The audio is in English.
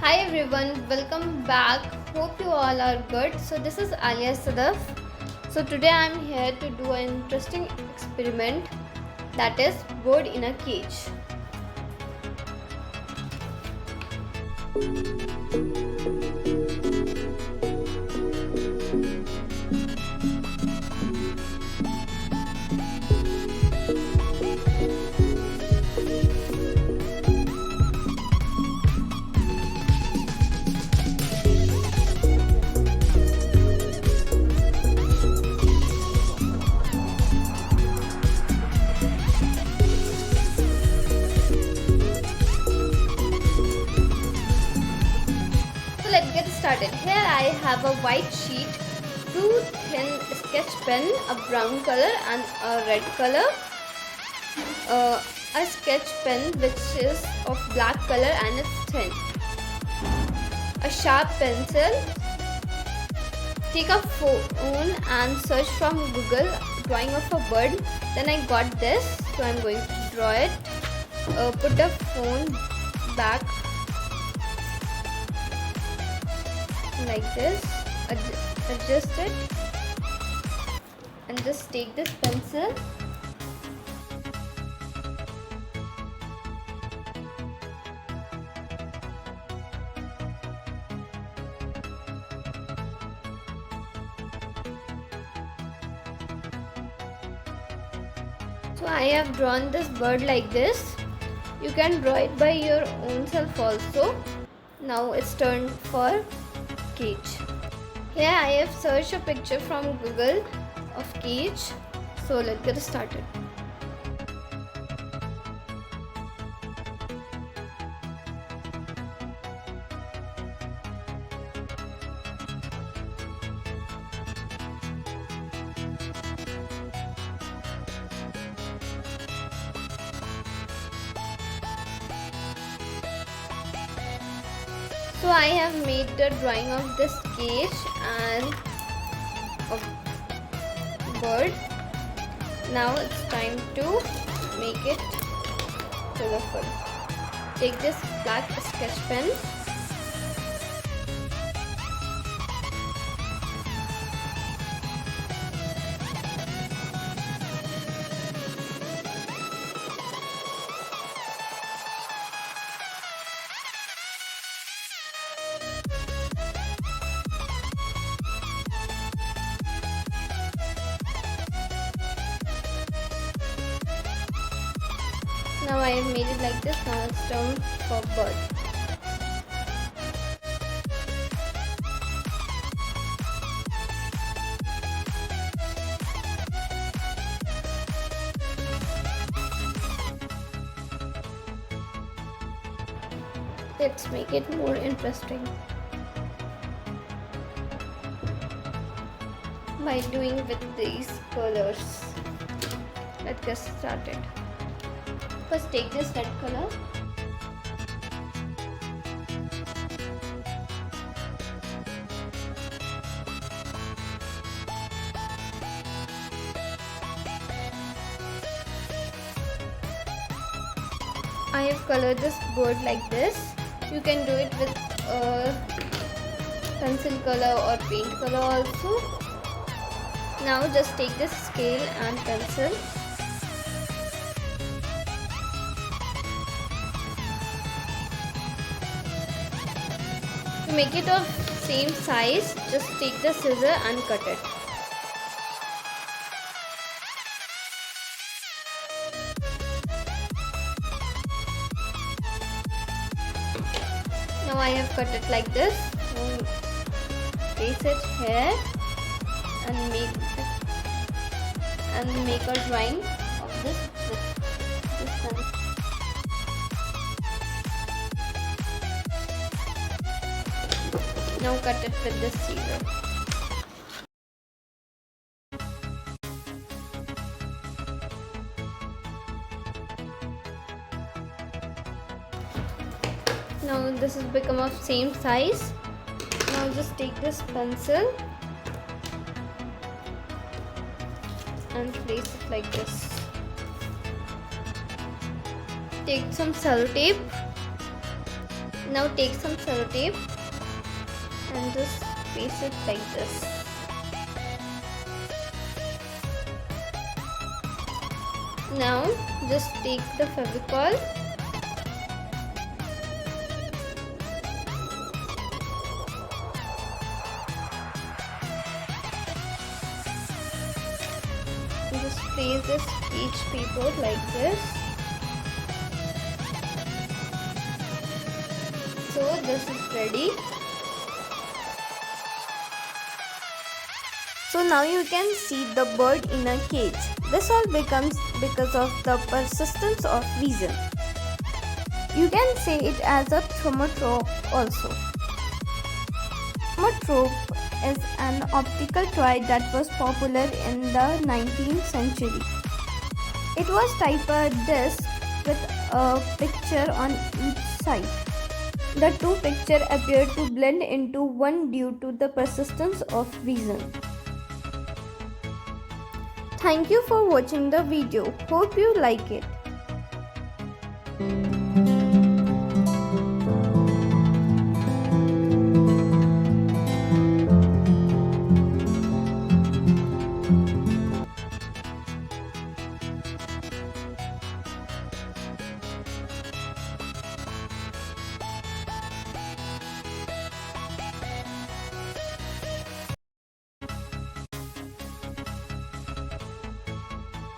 Hi everyone, welcome back. Hope you all are good. So this is Aaliya Sadaf. So today I am here to do an interesting experiment, that is bird in a cage. So let's get started. Here I have a white sheet, two thin sketch pen, a brown color and a red color, a sketch pen which is of black color and it's thin, a sharp pencil. Take a phone and search from Google drawing of a bird. Then I got this, so I'm going to draw it. Put the phone back like this, adjust it, and just take this pencil. So I have drawn this bird like this. You can draw it by your own self also. Now it's turn for cage. Here I have searched a picture from Google of cage. So let's get started. So I have made the drawing of this cage and of bird. Now it's time to make it colorful. Take this black sketch pen. Now I have made it like this. Now it's turn for bird. Let's make it more interesting by doing with these colors. Let's get started. First take this red color. I have colored this bird like this. You can do it with pencil color or paint color also. Now just take this scale and pencil. To make it of same size, just take the scissor and cut it. Now I have cut it like this. Now place it here and make a drawing of this one. Now cut it with this scissor. Now this has become of same size. Now just take this pencil and place it like this. Take some sellotape Now take some sellotape and just paste it like this. Now just take the Fevicol and just place this each paper like this. So this is ready. So now you can see the bird in a cage. This all becomes because of the persistence of reason. You can say it as a thaumatrope also. Thaumatrope is an optical toy that was popular in the 19th century. It was type a disc with a picture on each side. The two pictures appeared to blend into one due to the persistence of reason. Thank you for watching the video. Hope you like it.